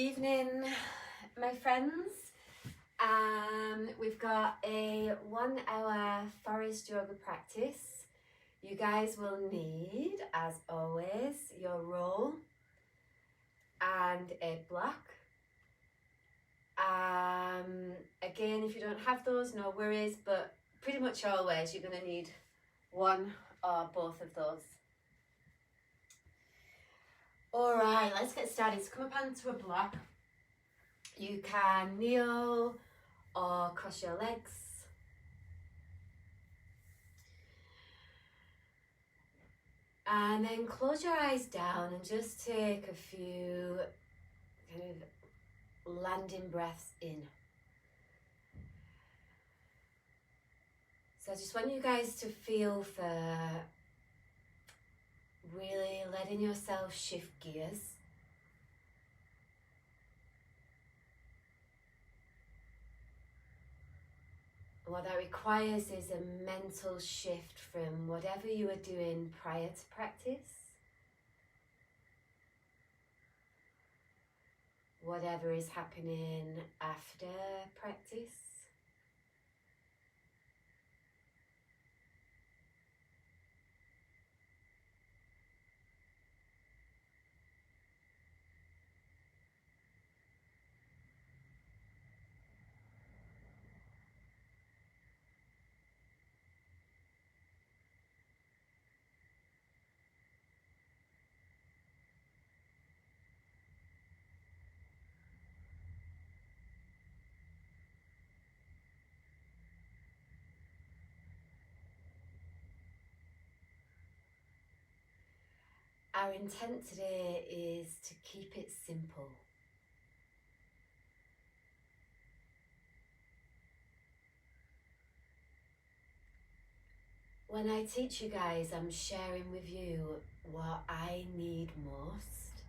Evening, my friends. We've got a 1 hour Forrest yoga practice. You guys will need, as always, your roll and a block. Again, if you don't have those, no worries, but pretty much always you're going to need one or both of those. All right, let's get started. So come up onto a block. You can kneel or cross your legs. And then close your eyes down and just take a few kind of landing breaths in. So I just want you guys to feel for really letting yourself shift gears. What that requires is a mental shift from whatever you were doing prior to practice, whatever is happening after practice. Our intent today is to keep it simple. When I teach you guys, I'm sharing with you what I need most.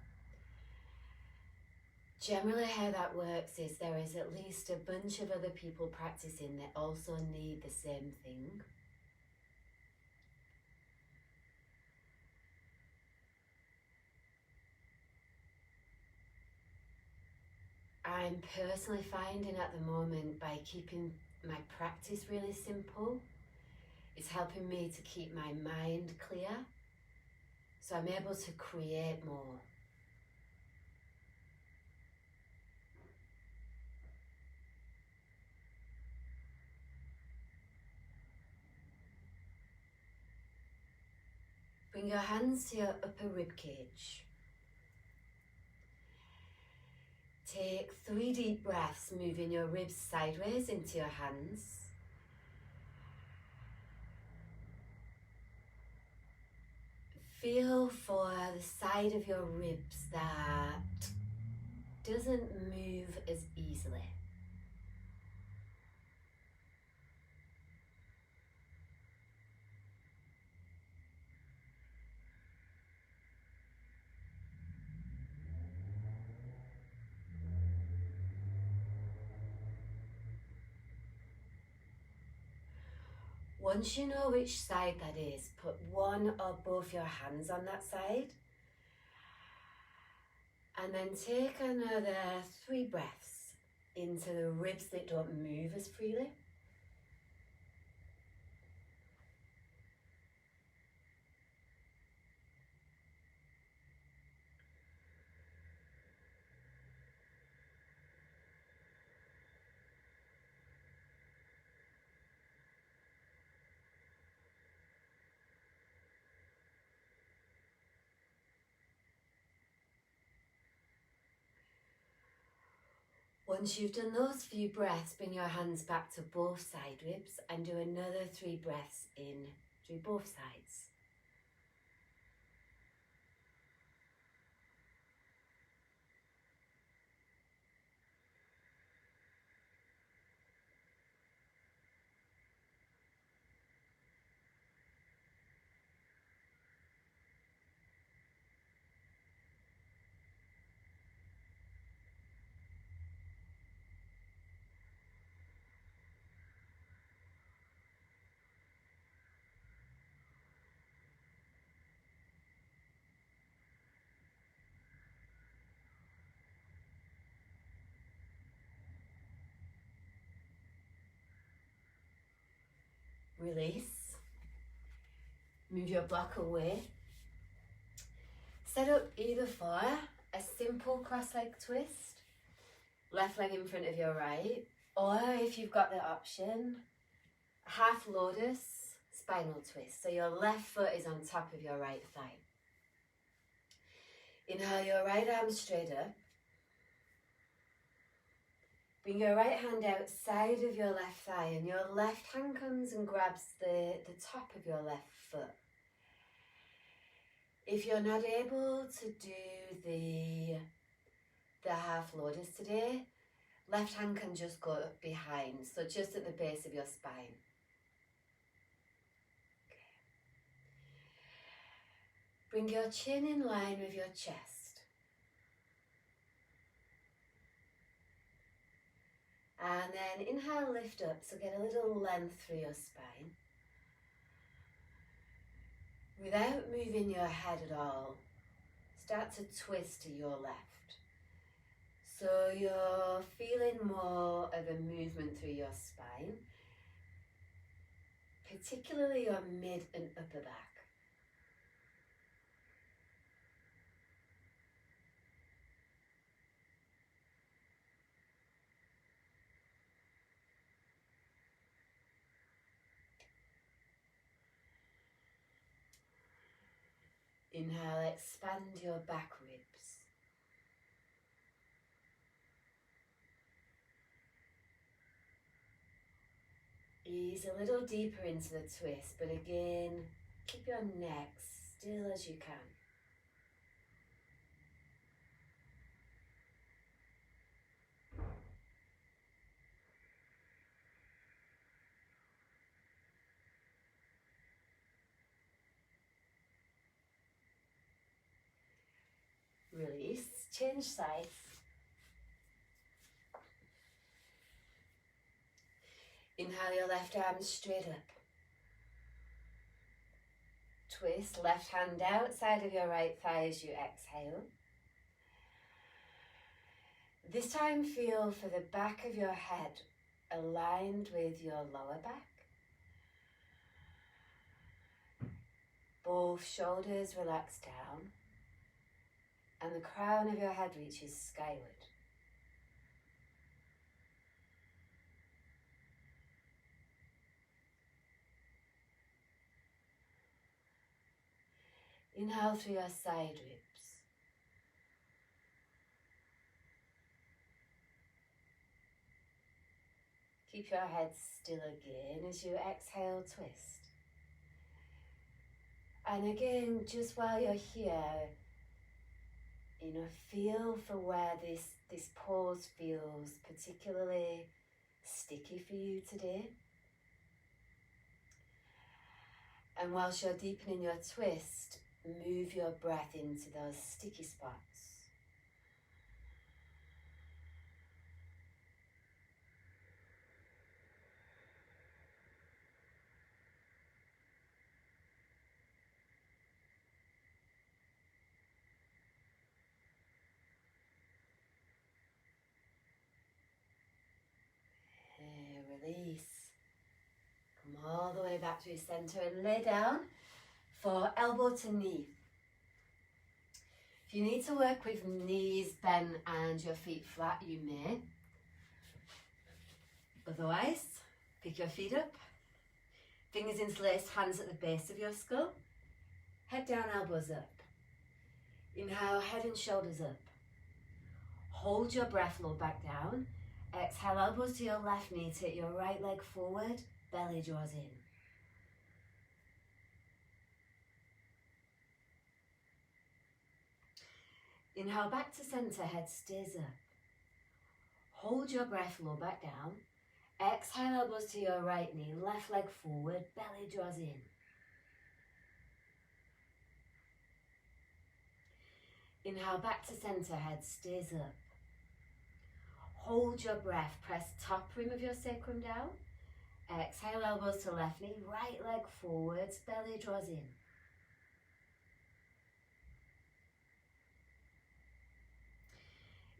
Generally how that works is there is at least a bunch of other people practicing that also need the same thing. I'm personally finding at the moment by keeping my practice really simple, it's helping me to keep my mind clear, so I'm able to create more. Bring your hands to your upper rib cage. Take 3 deep breaths, moving your ribs sideways into your hands. Feel for the side of your ribs that doesn't move as easily. Once you know which side that is, put one or both your hands on that side. And then take another 3 breaths into the ribs that don't move as freely. Once you've done those few breaths, bring your hands back to both side ribs and do another 3 breaths in through both sides. Release. Move your block away. Set up either for a simple cross-leg twist, left leg in front of your right, or if you've got the option, half lotus spinal twist. So your left foot is on top of your right thigh. Inhale your right arm straight up. Bring your right hand outside of your left thigh and your left hand comes and grabs the top of your left foot. If you're not able to do the half lotus today, left hand can just go up behind, so just at the base of your spine. Okay. Bring your chin in line with your chest. And then inhale, lift up, so get a little length through your spine. Without moving your head at all, start to twist to your left. So you're feeling more of a movement through your spine, particularly your mid and upper back. Inhale, expand your back ribs. Ease a little deeper into the twist, but again, keep your neck still as you can. Release, change sides. Inhale your left arm straight up. Twist, left hand outside of your right thigh as you exhale. This time feel for the back of your head aligned with your lower back. Both shoulders relax down and the crown of your head reaches skyward. Inhale through your side ribs. Keep your head still again as you exhale, twist. And again, just while you're here, feel for where this pause feels particularly sticky for you today. And whilst you're deepening your twist, move your breath into those sticky spots. Release. Come all the way back to your center and lay down for elbow to knee. If you need to work with knees bent and your feet flat, you may. Otherwise, pick your feet up, fingers interlaced, hands at the base of your skull, head down, elbows up. Inhale, head and shoulders up. Hold your breath, low back down. Exhale, elbows to your left knee, take your right leg forward, belly draws in. Inhale, back to center, head stays up. Hold your breath, low back down. Exhale, elbows to your right knee, left leg forward, belly draws in. Inhale, back to center, head stays up. Hold your breath, press top rim of your sacrum down. Exhale, elbows to left knee, right leg forwards, belly draws in.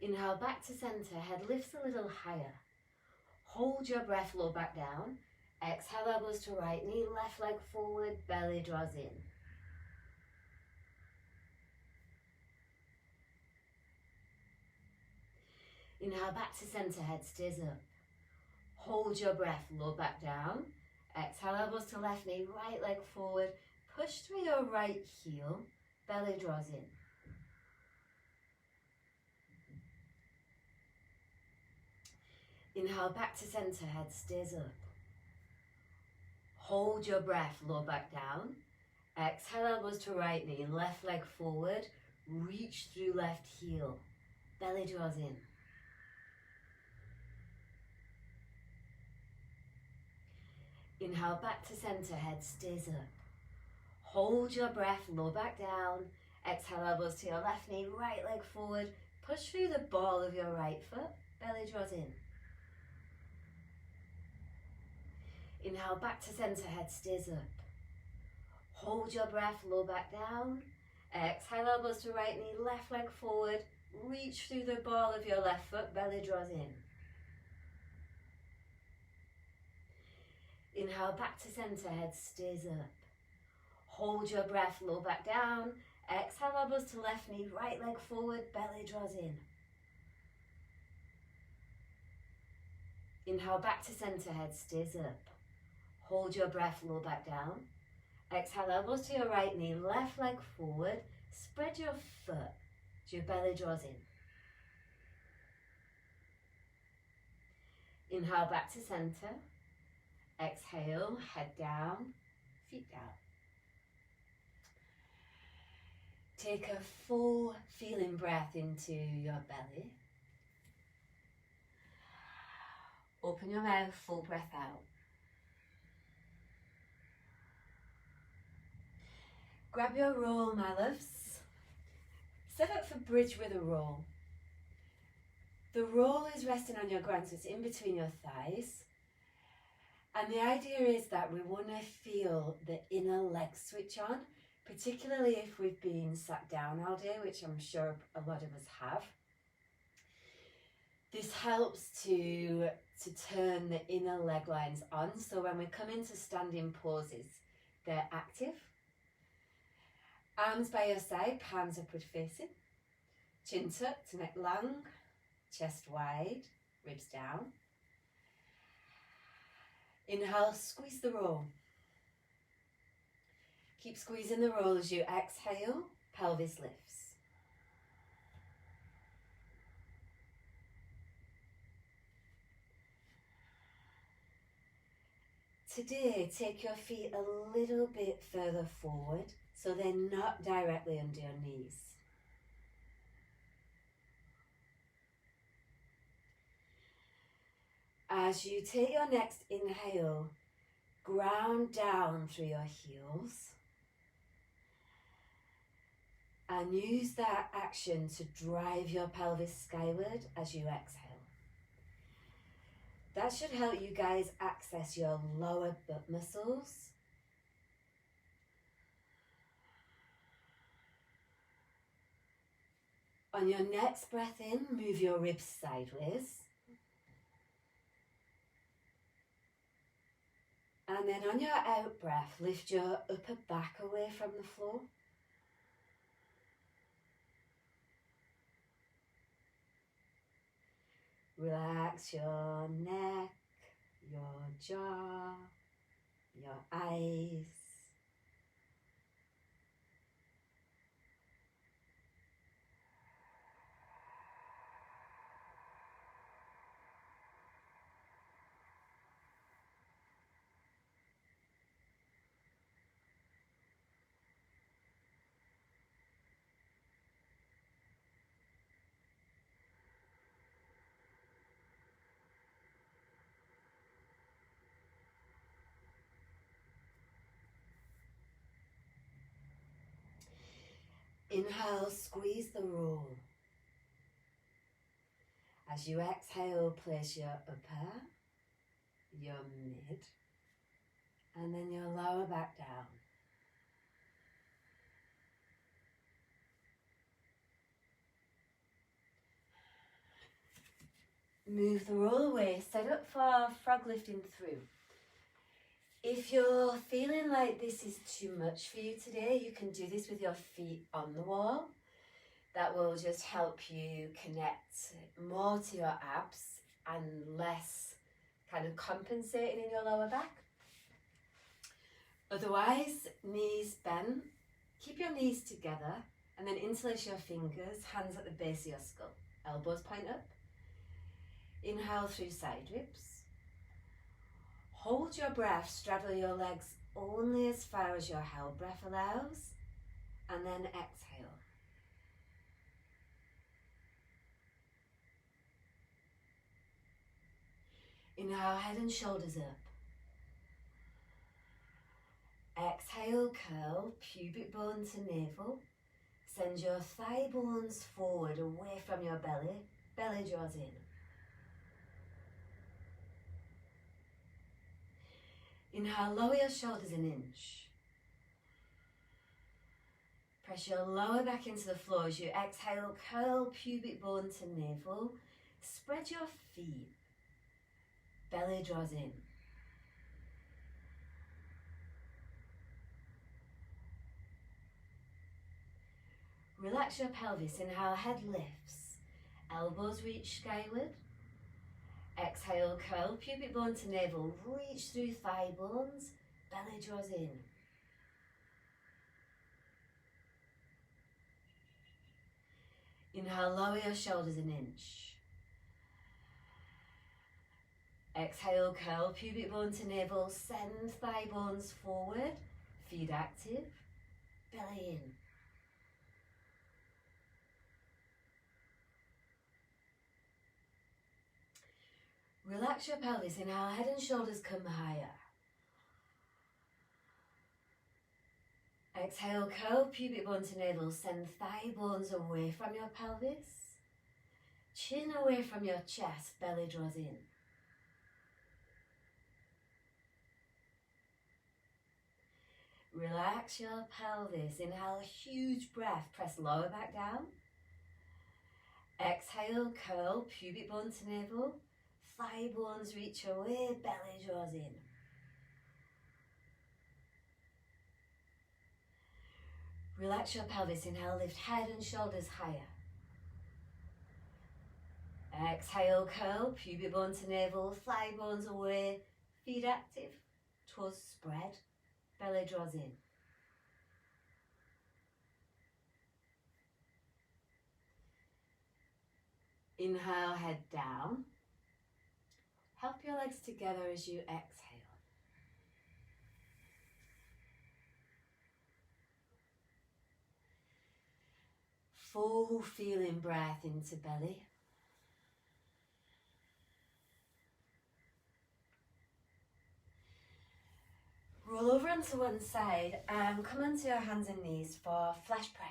Inhale, back to center, head lifts a little higher. Hold your breath, low back down. Exhale, elbows to right knee, left leg forward, belly draws in. Inhale, back to center, head stays up. Hold your breath, low back down. Exhale, elbows to left knee, right leg forward. Push through your right heel, belly draws in. Inhale, back to center, head stays up. Hold your breath, low back down. Exhale, elbows to right knee, left leg forward. Reach through left heel, belly draws in. Inhale, back to center, head stays up. Hold your breath, low back down. Exhale, elbows to your left knee, right leg forward. Push through the ball of your right foot, belly draws in. Inhale, back to center, head stays up. Hold your breath, low back down. Exhale, elbows to right knee, left leg forward. Reach through the ball of your left foot, belly draws in. Inhale, back to center, head stays up. Hold your breath, low back down. Exhale, elbows to left knee, right leg forward, belly draws in. Inhale, back to center, head stays up. Hold your breath, low back down. Exhale, elbows to your right knee, left leg forward. Spread your foot as your belly draws in. Inhale, back to center. Exhale, head down, feet down. Take a full feeling breath into your belly. Open your mouth, full breath out. Grab your roll, my loves. Set up for bridge with a roll. The roll is resting on your ground, so it's in between your thighs. And the idea is that we want to feel the inner leg switch on, particularly if we've been sat down all day, which I'm sure a lot of us have. This helps to turn the inner leg lines on, so when we come into standing poses, they're active. Arms by your side, palms upward facing. Chin tucked, neck long, chest wide, ribs down. Inhale, squeeze the roll. Keep squeezing the roll as you exhale, pelvis lifts. Today, take your feet a little bit further forward so they're not directly under your knees. As you take your next inhale, ground down through your heels and use that action to drive your pelvis skyward as you exhale. That should help you guys access your lower butt muscles. On your next breath in, move your ribs sideways. And then on your out breath, lift your upper back away from the floor. Relax your neck, your jaw, your eyes. Inhale, squeeze the roll. As you exhale, place your upper, your mid, and then your lower back down. Move the roll away, set up for frog lifting through. If you're feeling like this is too much for you today, you can do this with your feet on the wall. That will just help you connect more to your abs and less kind of compensating in your lower back. Otherwise, knees bent. Keep your knees together and then interlace your fingers, hands at the base of your skull. Elbows point up. Inhale through side ribs. Hold your breath, straddle your legs only as far as your held breath allows, and then exhale. Inhale, head and shoulders up. Exhale, curl, pubic bone to navel. Send your thigh bones forward, away from your belly. Belly draws in. Inhale, lower your shoulders an inch. Press your lower back into the floor as you exhale, curl, pubic bone to navel. Spread your feet. Belly draws in. Relax your pelvis. Inhale, head lifts. Elbows reach skyward. Exhale, curl, pubic bone to navel. Reach through thigh bones. Belly draws in. Inhale, lower your shoulders an inch. Exhale, curl, pubic bone to navel. Send thigh bones forward. Feet active. Belly in. Relax your pelvis. Inhale, head and shoulders come higher. Exhale, curl, pubic bone to navel. Send thigh bones away from your pelvis. Chin away from your chest. Belly draws in. Relax your pelvis. Inhale, a huge breath. Press lower back down. Exhale, curl, pubic bone to navel. Thigh bones reach away, belly draws in. Relax your pelvis. Inhale, lift head and shoulders higher. Exhale, curl, pubic bone to navel, thigh bones away, feet active, toes spread, belly draws in. Inhale, head down. Help your legs together as you exhale. Full feeling breath into belly. Roll over onto one side and come onto your hands and knees for flash prep.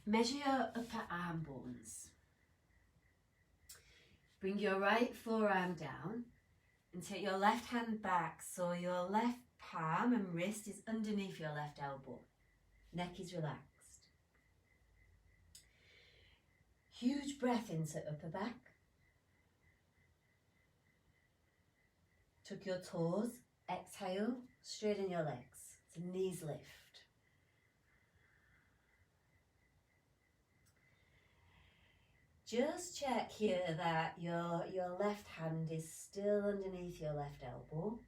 Measure your upper arm bones. Bring your right forearm down and take your left hand back so your left palm and wrist is underneath your left elbow. Neck is relaxed. Huge breath into upper back. Tuck your toes, exhale, straighten your legs. So knees lift. Just check here that your left hand is still underneath your left elbow.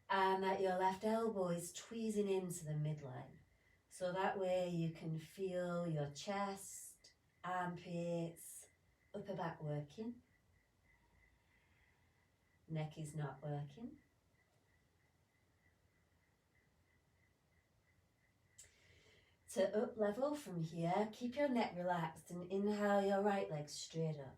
And that your left elbow is tweezing into the midline. So that way you can feel your chest, armpits, upper back working. Neck is not working. To up level from here, keep your neck relaxed and inhale your right leg straight up.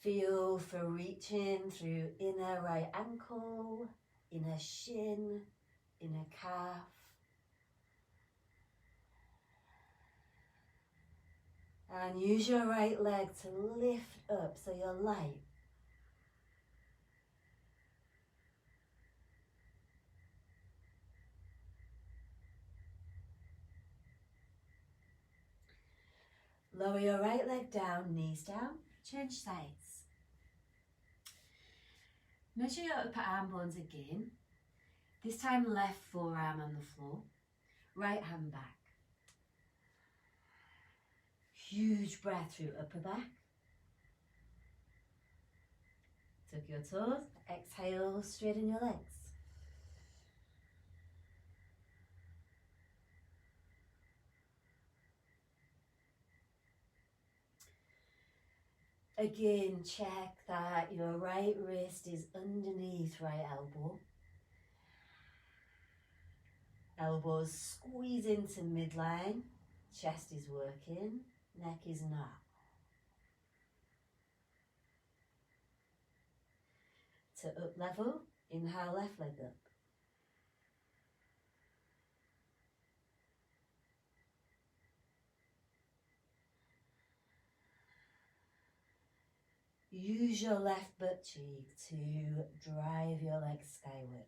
Feel for reaching through inner right ankle, inner shin, inner calf. And use your right leg to lift up so you're light. Lower your right leg down, knees down, change sides. Measure your upper arm bones again. This time left forearm on the floor, right hand back. Huge breath through upper back. Tuck your toes, exhale, straighten your legs. Again, check that your right wrist is underneath right elbow. Elbows squeeze into midline, chest is working, neck is not. To up level, inhale left leg up. Use your left butt cheek to drive your legs skyward.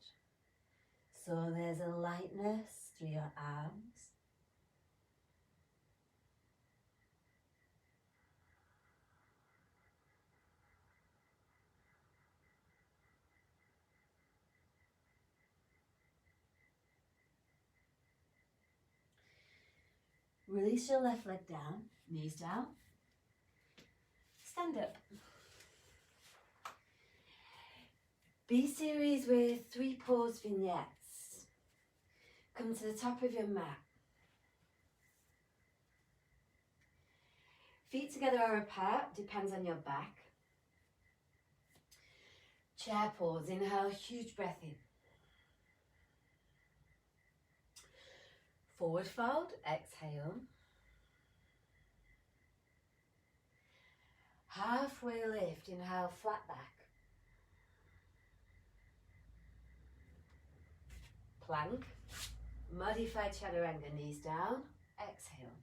So there's a lightness through your arms. Release your left leg down, knees down. Stand up. Be series with 3 pause vignettes. Come to the top of your mat. Feet together or apart, depends on your back. Chair pause, inhale, huge breath in. Forward fold, exhale. Halfway lift, inhale, flat back. Plank, modified chaturanga, knees down, exhale.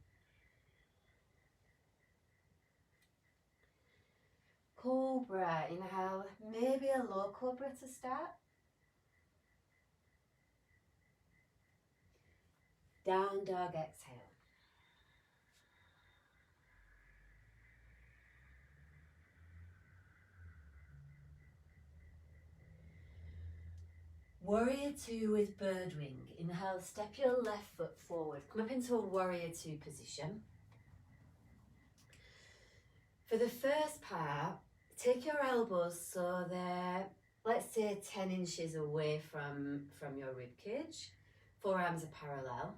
Cobra, inhale, maybe a low cobra to start. Down dog, exhale. Warrior 2 with bird wing. Inhale, step your left foot forward. Come up into a warrior 2 position. For the first part, take your elbows so they're, let's say, 10 inches away from your rib cage. Forearms are parallel.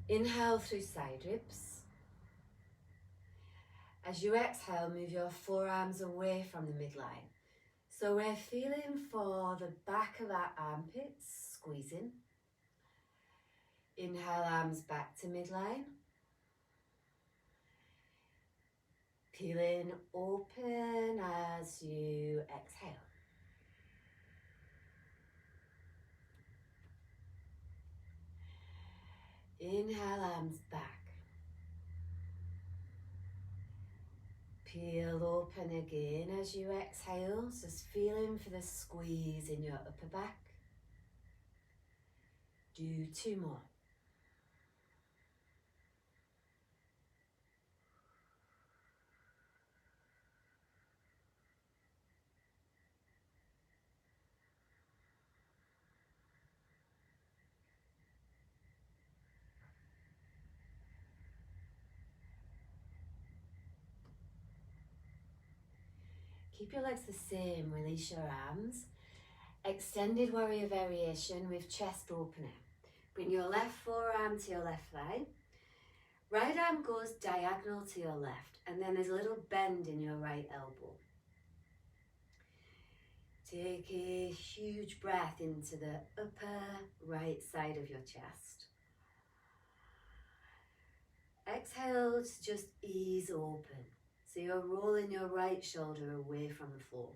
Inhale through side ribs. As you exhale, move your forearms away from the midline. So we're feeling for the back of our armpits, squeezing. Inhale, arms back to midline. Peeling open as you exhale. Inhale, arms back. Peel open again as you exhale, just feeling for the squeeze in your upper back. Do 2 more. Keep your legs the same, release your arms. Extended warrior variation with chest opening. Bring your left forearm to your left thigh. Right arm goes diagonal to your left, and then there's a little bend in your right elbow. Take a huge breath into the upper right side of your chest. Exhale to just ease open. So you're rolling your right shoulder away from the floor.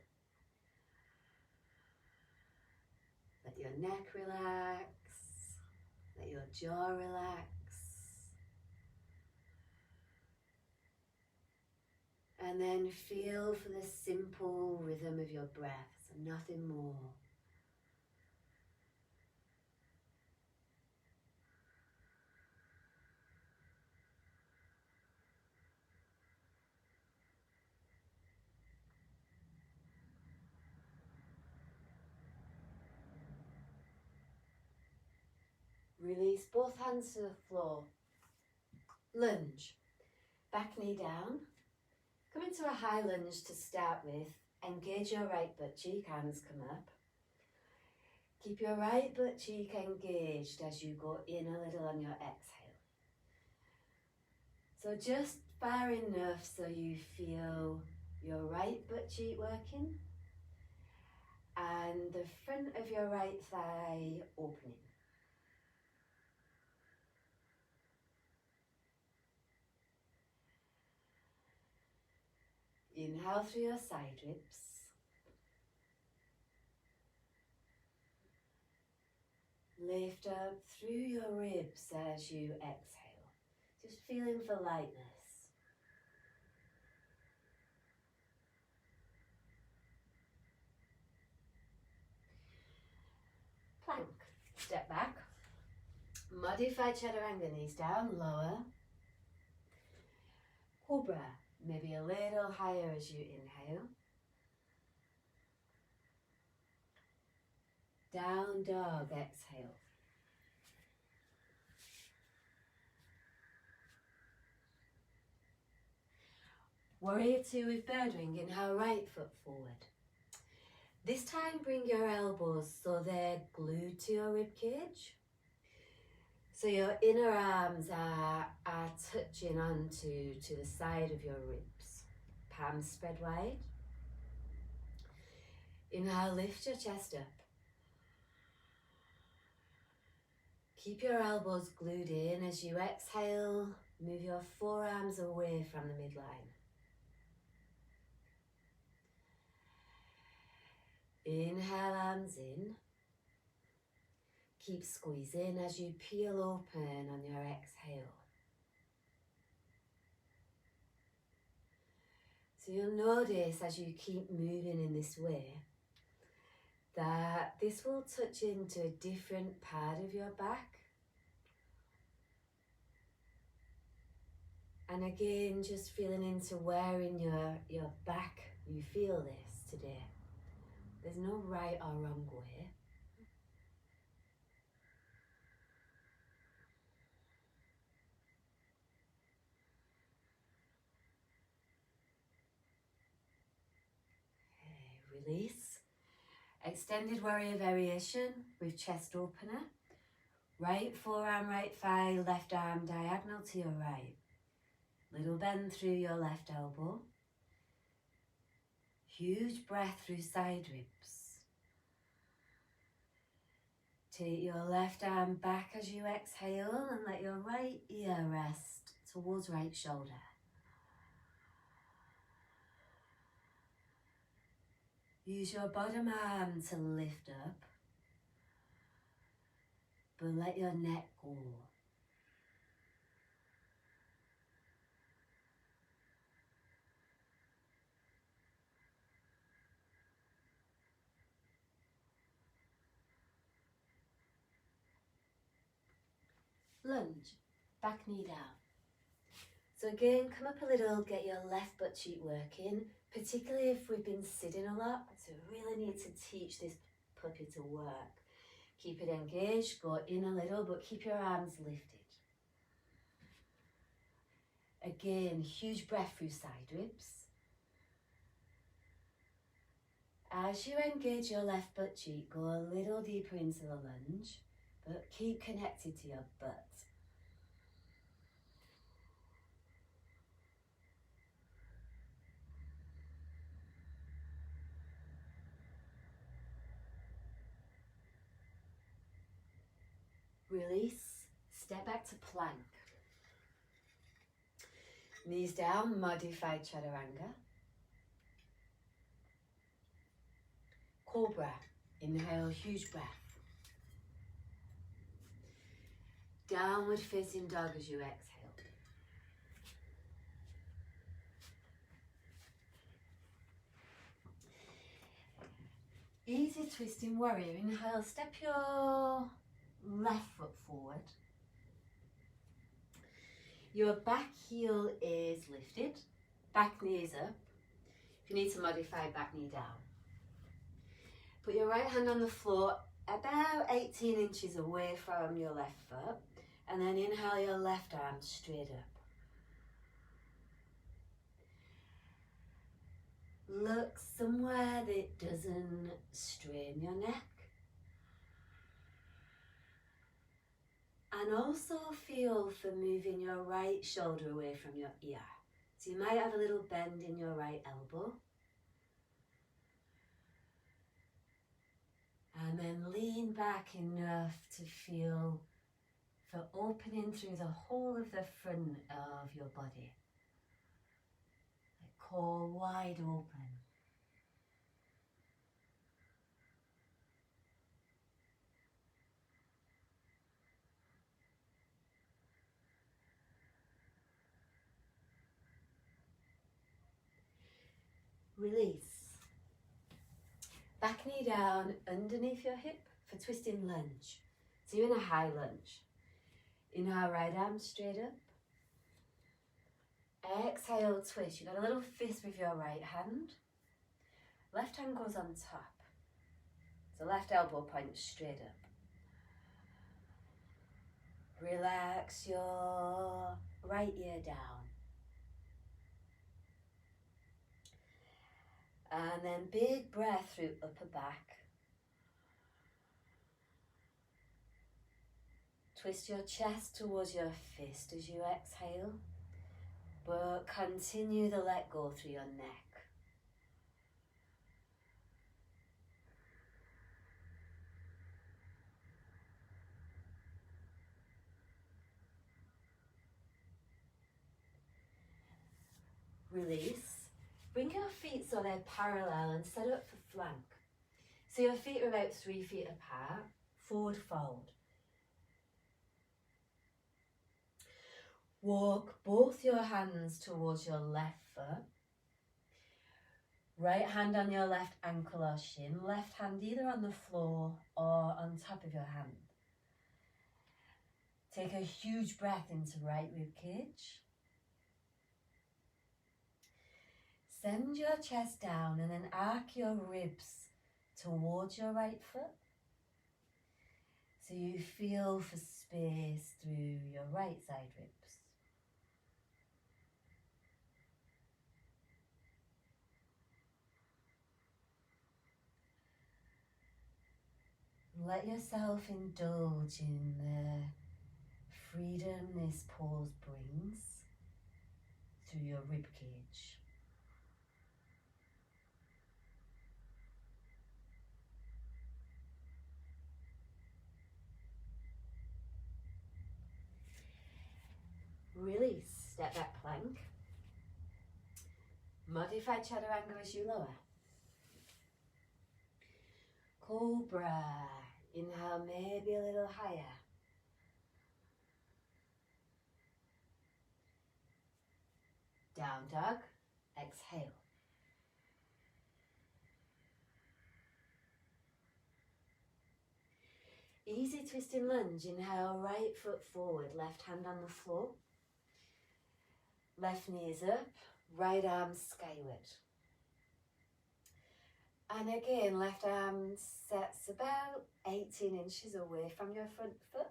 Let your neck relax. Let your jaw relax. And then feel for the simple rhythm of your breath, so nothing more. Release both hands to the floor. Lunge. Back knee down. Come into a high lunge to start with. Engage your right butt cheek, hands come up. Keep your right butt cheek engaged as you go in a little on your exhale. So just far enough so you feel your right butt cheek working and the front of your right thigh opening. Inhale through your side ribs. Lift up through your ribs as you exhale, just feeling for lightness. Plank, step back. Modified chaturanga, knees down, lower. Cobra, maybe a little higher as you inhale. Down dog, exhale. Warrior two with bird ring, inhale right foot forward. This time bring your elbows so they're glued to your rib cage. So your inner arms are touching onto the side of your ribs. Palms spread wide. Inhale, lift your chest up. Keep your elbows glued in as you exhale. Move your forearms away from the midline. Inhale, arms in. Keep squeezing as you peel open on your exhale. So you'll notice as you keep moving in this way that this will touch into a different part of your back. And again, just feeling into where in your back you feel this today. There's no right or wrong way. Okay, release. Extended warrior variation with chest opener. Right forearm, right thigh, left arm diagonal to your right. Little bend through your left elbow. Huge breath through side ribs. Take your left arm back as you exhale and let your right ear rest towards right shoulder. Use your bottom arm to lift up, but let your neck go. Lunge, back knee down. So again, come up a little, get your left butt cheek working, particularly if we've been sitting a lot. So we really need to teach this puppy to work. Keep it engaged, go in a little, but keep your arms lifted. Again, huge breath through side ribs. As you engage your left butt cheek, go a little deeper into the lunge, but keep connected to your butt. Release, step back to plank. Knees down, modified chaturanga. Cobra, inhale, huge breath. Downward facing dog as you exhale. Easy twisting warrior. Inhale, step your left foot forward. Your back heel is lifted, back knee is up. If you need to modify, back knee down. Put your right hand on the floor, about 18 inches away from your left foot, and then inhale your left arm straight up. Look somewhere that doesn't strain your neck. And also feel for moving your right shoulder away from your ear. So you might have a little bend in your right elbow. And then lean back enough to feel for opening through the whole of the front of your body. The core wide open. Release. Back knee down underneath your hip for twisting lunge. So you're in a high lunge. Inhale, right arm straight up. Exhale, twist. You've got a little fist with your right hand. Left hand goes on top. So left elbow points straight up. Relax your right ear down. And then big breath through upper back. Twist your chest towards your fist as you exhale, but continue to let go through your neck. Release. Bring your feet so they're parallel and set up for flank. So your feet are about 3 feet apart, forward fold. Walk both your hands towards your left foot. Right hand on your left ankle or shin, left hand either on the floor or on top of your hand. Take a huge breath into right rib cage. Send your chest down and then arc your ribs towards your right foot. So you feel for space through your right side ribs. Let yourself indulge in the freedom this pause brings through your rib cage. Release, step back plank. Modified chaturanga as you lower. Cobra, inhale maybe a little higher. Down dog, exhale. Easy twisting lunge, inhale right foot forward, left hand on the floor. Left knee is up, right arm skyward. And again, left arm sets about 18 inches away from your front foot.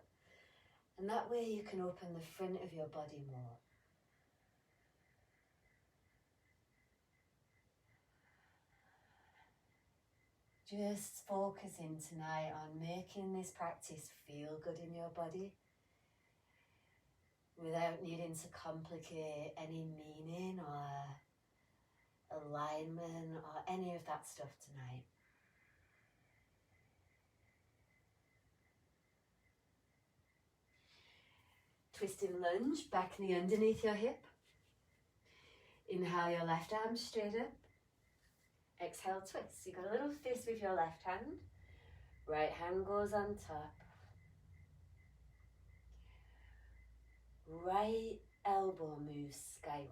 And that way you can open the front of your body more. Just focusing tonight on making this practice feel good in your body without needing to complicate any meaning or alignment or any of that stuff tonight. Twisting lunge, back knee underneath your hip. Inhale your left arm straight up. Exhale, twist. You've got a little fist with your left hand. Right hand goes on top. Right elbow moves skyward.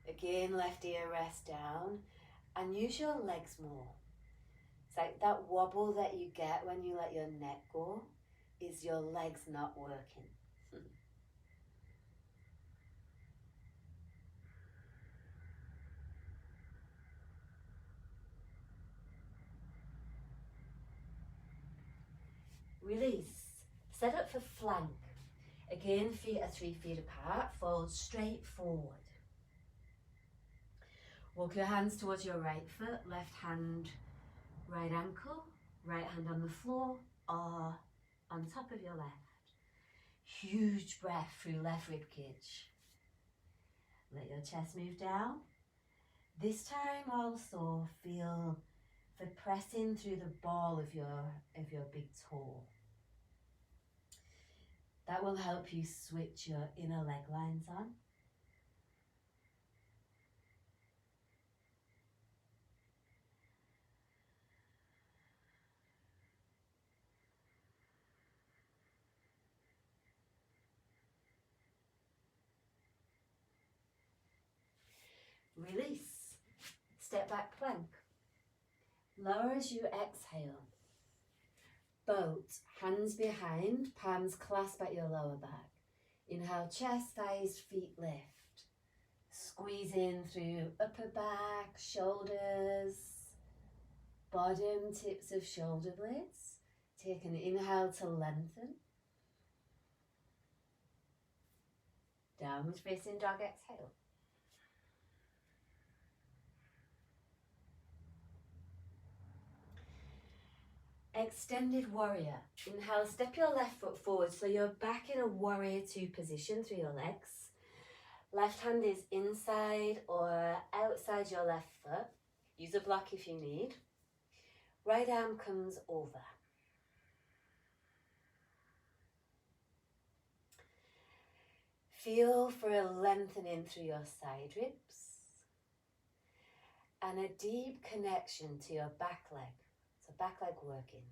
Again, left ear rests down and use your legs more. It's like that wobble that you get when you let your neck go is your legs not working. Release. Set up for flank. Again, feet are 3 feet apart. Fold straight forward. Walk your hands towards your right foot, left hand, right ankle, right hand on the floor or on top of your left. Huge breath through left rib cage. Let your chest move down. This time also feel the pressing through the ball of your big toe. That will help you switch your inner leg lines on. Release. Step back plank. Lower as you exhale. Boat, hands behind, palms clasp at your lower back. Inhale, chest, thighs, feet lift. Squeeze in through upper back, shoulders, bottom tips of shoulder blades. Take an inhale to lengthen. Downward facing dog, exhale. Extended warrior. Inhale, step your left foot forward so you're back in a warrior 2 position through your legs. Left hand is inside or outside your left foot. Use a block if you need. Right arm comes over. Feel for a lengthening through your side ribs and a deep connection to your back leg. So back leg working.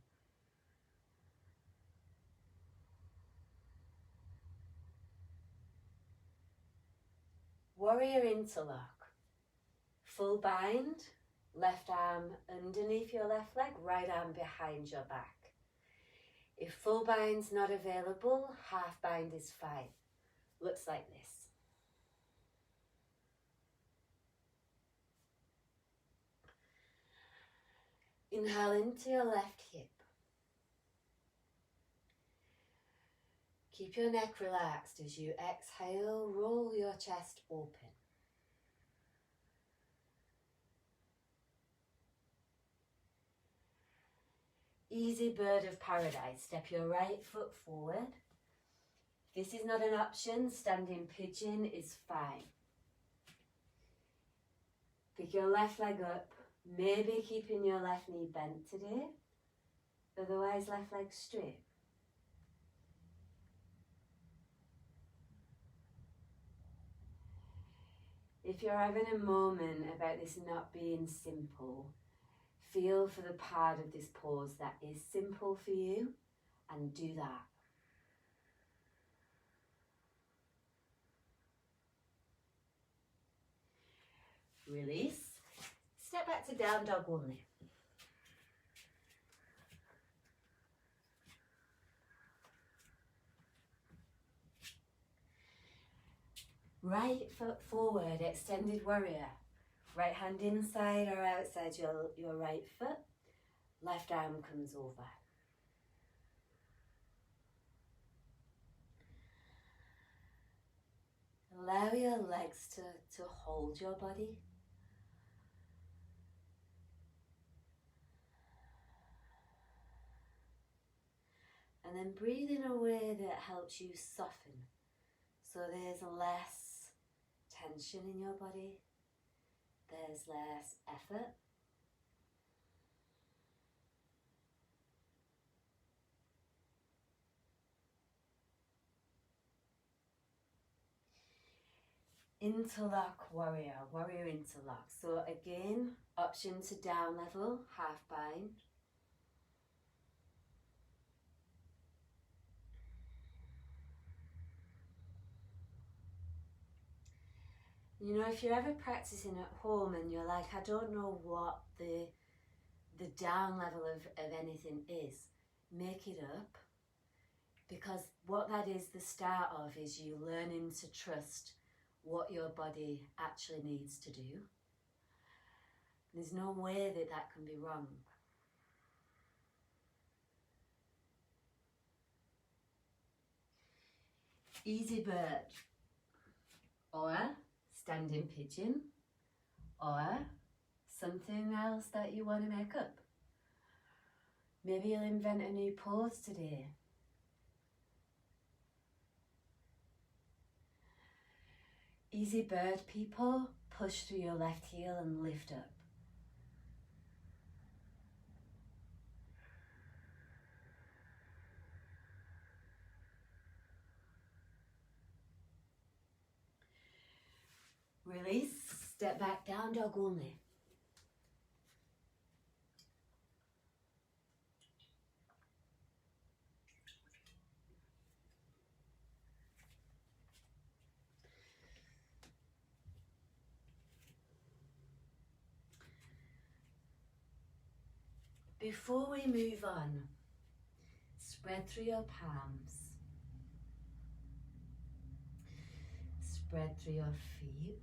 Warrior interlock. Full bind, left arm underneath your left leg, right arm behind your back. If full bind's not available, half bind is fine. Looks like this. Inhale into your left hip. Keep your neck relaxed as you exhale, roll your chest open. Easy bird of paradise. Step your right foot forward. If this is not an option, standing pigeon is fine. Pick your left leg up, maybe keeping your left knee bent today, otherwise left leg straight. If you're having a moment about this not being simple, feel for the part of this pose that is simple for you and do that. Release. Step back to down dog only. Right foot forward, extended warrior. Right hand inside or outside your right foot. Left arm comes over. Allow your legs to hold your body. And then breathe in a way that helps you soften. So there's less tension in your body. There's less effort. Interlock warrior, warrior interlock. So again, option to down level, half bind. You know, if you're ever practicing at home and you're like, I don't know what the down level of anything is, make it up. Because what that is the start of is you learning to trust what your body actually needs to do. There's no way that can be wrong. Easy bird, or standing pigeon, or something else that you want to make up. Maybe you'll invent a new pose today. Easy bird, people, push through your left heel and lift up. Release, step back, down dog only. Before we move on, spread through your palms. Spread through your feet.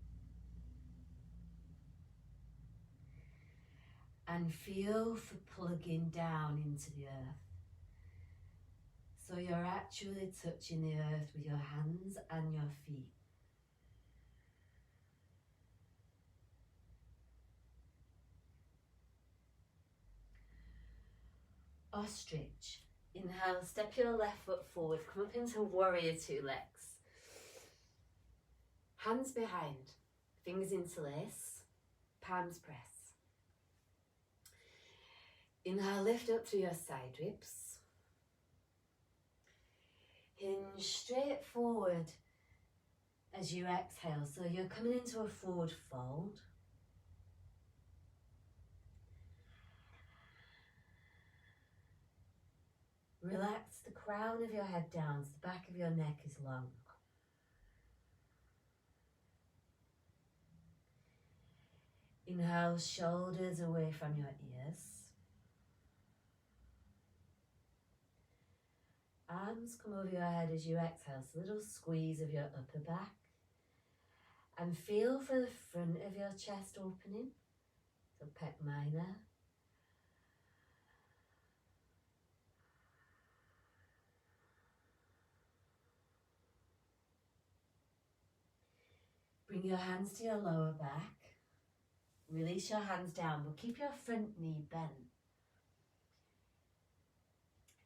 And feel for plugging down into the earth. So you're actually touching the earth with your hands and your feet. Ostrich. Inhale, step your left foot forward, come up into warrior two legs. Hands behind, fingers interlace, palms press. Inhale, lift up through your side ribs. Hinge straight forward as you exhale. So you're coming into a forward fold. Relax the crown of your head down so the back of your neck is long. Inhale, shoulders away from your ears. Arms come over your head as you exhale, so a little squeeze of your upper back. And feel for the front of your chest opening, so pec minor. Bring your hands to your lower back. Release your hands down, but keep your front knee bent.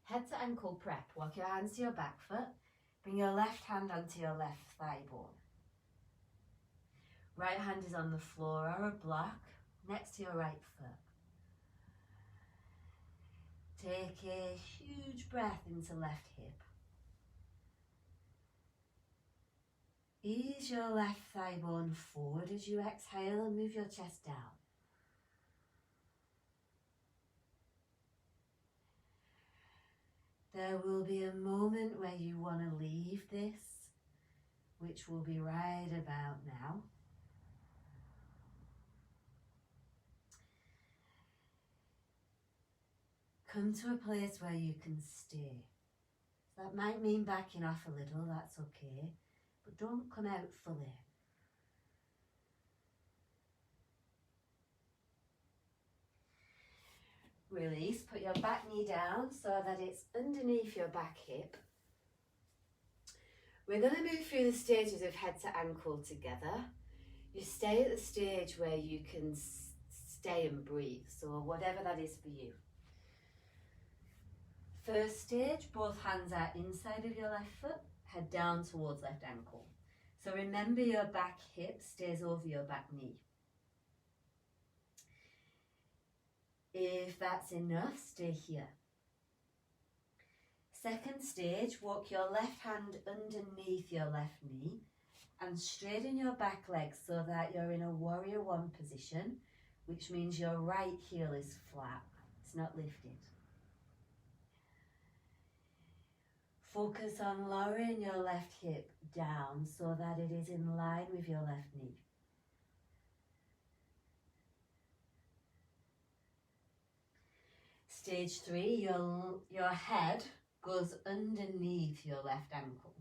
Head to ankle prep. Walk your hands to your back foot. Bring your left hand onto your left thigh bone. Right hand is on the floor or a block next to your right foot. Take a huge breath into left hip. Ease your left thigh bone forward as you exhale and move your chest down. There will be a moment where you want to leave this, which will be right about now. Come to a place where you can stay. That might mean backing off a little, that's okay, but don't come out fully. Release, put your back knee down so that it's underneath your back hip. We're going to move through the stages of head to ankle together. You stay at the stage where you can stay and breathe, so whatever that is for you. First stage, both hands are inside of your left foot, head down towards left ankle. So remember your back hip stays over your back knee. If that's enough, stay here. Second stage, walk your left hand underneath your left knee and straighten your back leg so that you're in a warrior one position, which means your right heel is flat, it's not lifted. Focus on lowering your left hip down so that it is in line with your left knee. Stage 3, your head goes underneath your left ankle.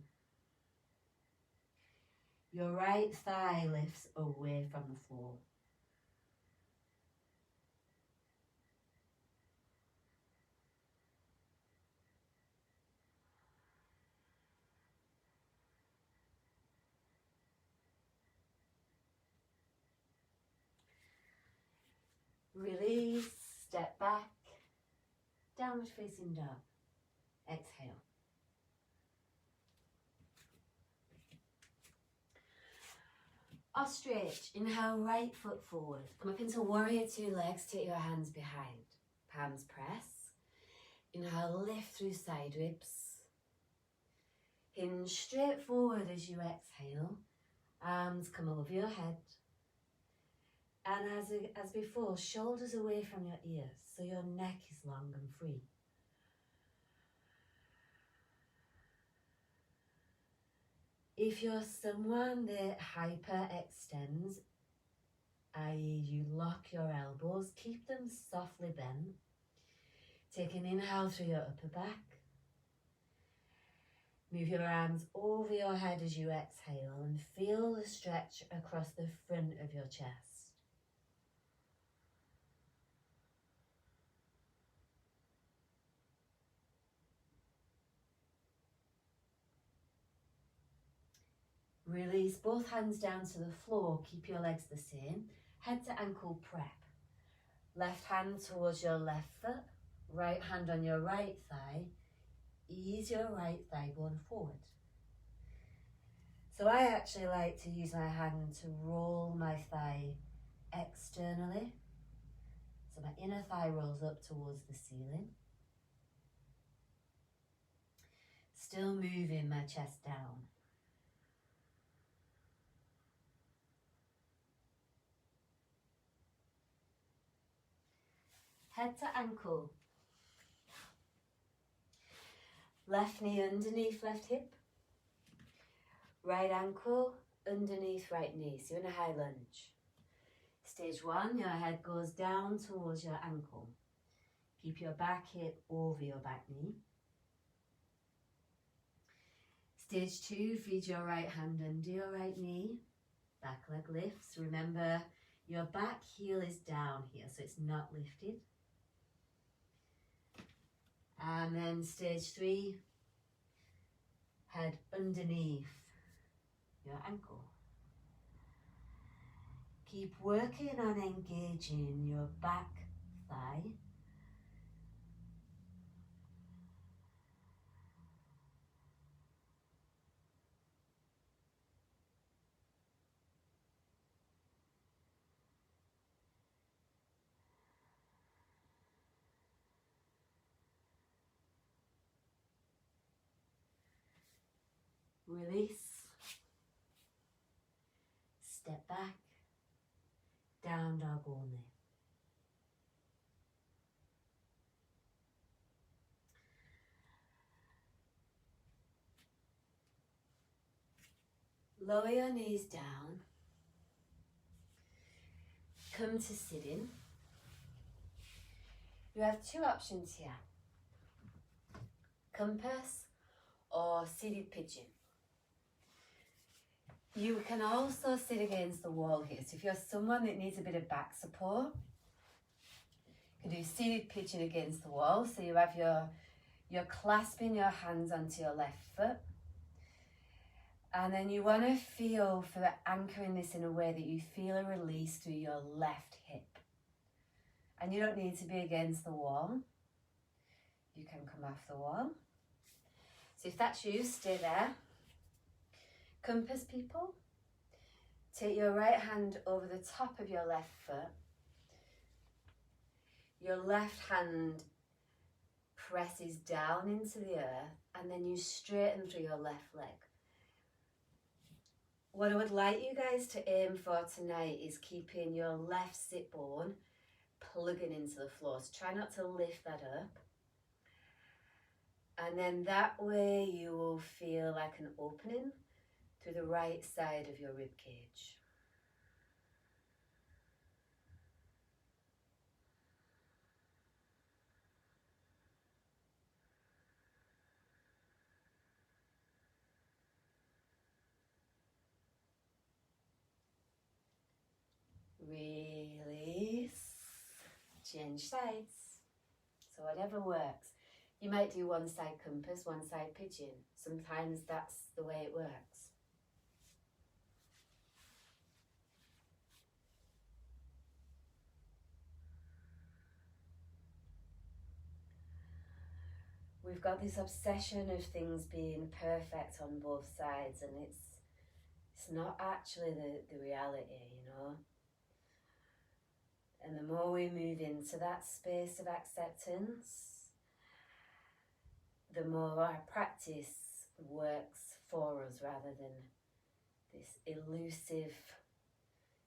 Your right thigh lifts away from the floor. Release, step back, downward facing dog. Exhale. Ostrich, inhale, right foot forward. Come up into warrior two legs, take your hands behind. Palms press. Inhale, lift through side ribs. Hinge straight forward as you exhale. Arms come over your head. And as before, shoulders away from your ears, so your neck is long and free. If you're someone that hyperextends, i.e. you lock your elbows, keep them softly bent. Take an inhale through your upper back. Move your arms over your head as you exhale and feel the stretch across the front of your chest. Release both hands down to the floor. Keep your legs the same. Head to ankle prep. Left hand towards your left foot. Right hand on your right thigh. Ease your right thigh bone forward. So I actually like to use my hand to roll my thigh externally. So my inner thigh rolls up towards the ceiling. Still moving my chest down. Head to ankle. Left knee underneath left hip. Right ankle underneath right knee. So you're in a high lunge. Stage one, your head goes down towards your ankle. Keep your back hip over your back knee. Stage two, feed your right hand under your right knee. Back leg lifts. Remember, your back heel is down here, so it's not lifted. And then stage three, head underneath your ankle. Keep working on engaging your back thigh. Release. Step back. Down dog only. Lower your knees down. Come to sitting. You have two options here. Compass or seated pigeon. You can also sit against the wall here. So if you're someone that needs a bit of back support, you can do seated pigeon against the wall. So you have you're clasping your hands onto your left foot. And then you want to feel for anchoring this in a way that you feel a release through your left hip. And you don't need to be against the wall. You can come off the wall. So if that's you, stay there. Compass people, take your right hand over the top of your left foot. Your left hand presses down into the earth and then you straighten through your left leg. What I would like you guys to aim for tonight is keeping your left sit bone plugging into the floor. So try not to lift that up. And then that way you will feel like an opening through the right side of your rib cage. Release. Change sides. So whatever works. You might do one side compass, one side pigeon. Sometimes that's the way it works. we've got this obsession of things being perfect on both sides, and it's not actually the reality, you know. And the more we move into that space of acceptance, the more our practice works for us rather than this elusive,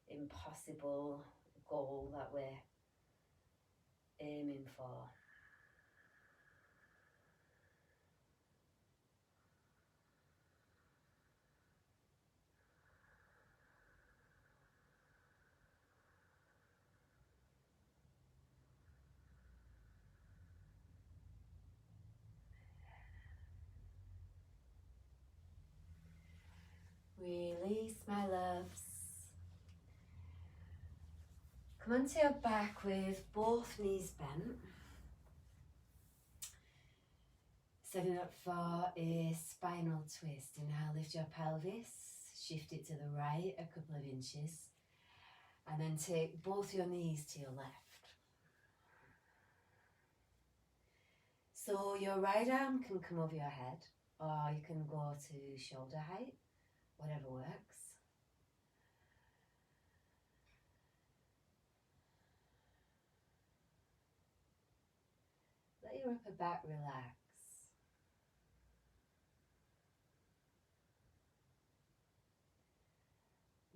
impossible goal that we're aiming for. Release, my loves. Come onto your back with both knees bent. Setting up for a spinal twist. Inhale, lift your pelvis, shift it to the right a couple of inches, and then take both your knees to your left. So your right arm can come over your head, or you can go to shoulder height, whatever works. Let your upper back relax.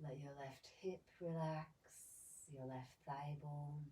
Let your left hip relax, your left thigh bone.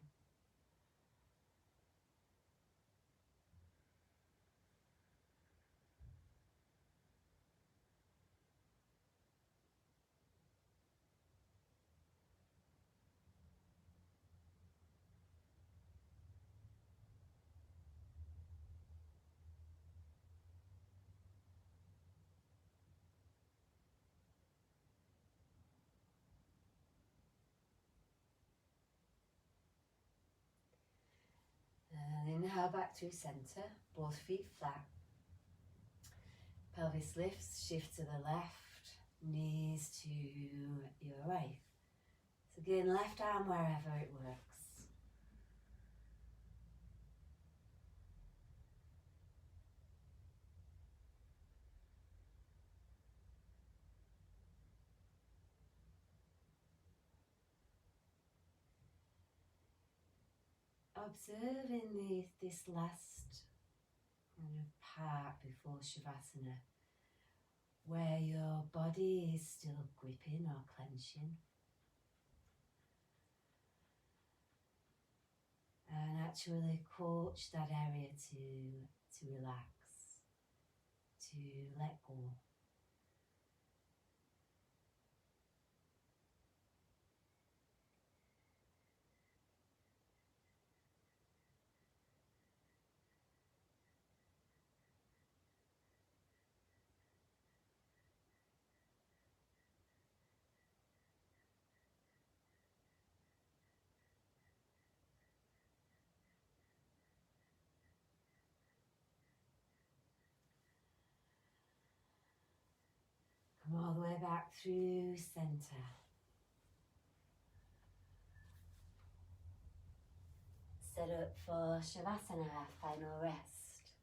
And inhale back to center, both feet flat. Pelvis lifts, shift to the left, knees to your right. So again, left arm wherever it works. Observing this last kind of part before Shavasana, where your body is still gripping or clenching. And actually coach that area to relax, to let go. Come all the way back through center. Set up for Shavasana, final rest.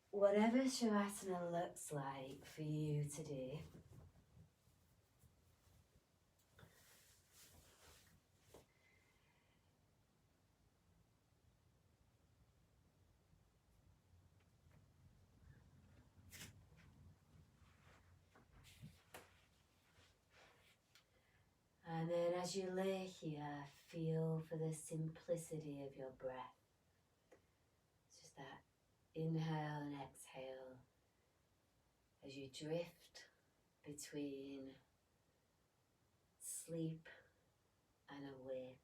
Whatever Shavasana looks like for you today, and then as you lay here, feel for the simplicity of your breath. It's just that inhale and exhale as you drift between sleep and awake.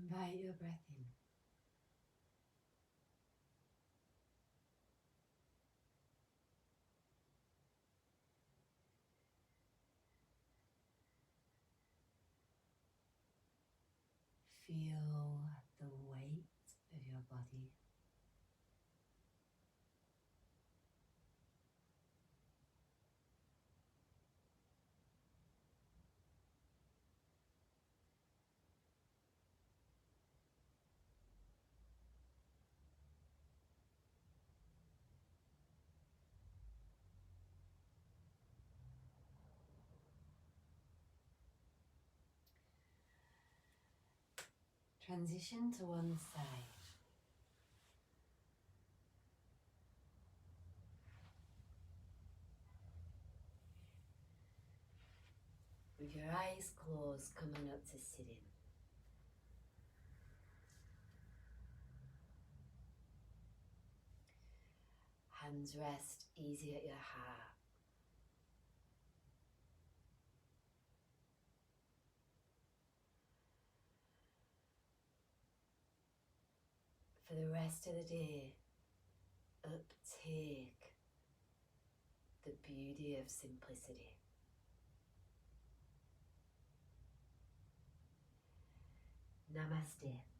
Invite your breath in. Feel the weight of your body. Transition to one side. With your eyes closed, come on up to sitting. Hands rest easy at your heart. For the rest of the day, uptake the beauty of simplicity. Namaste.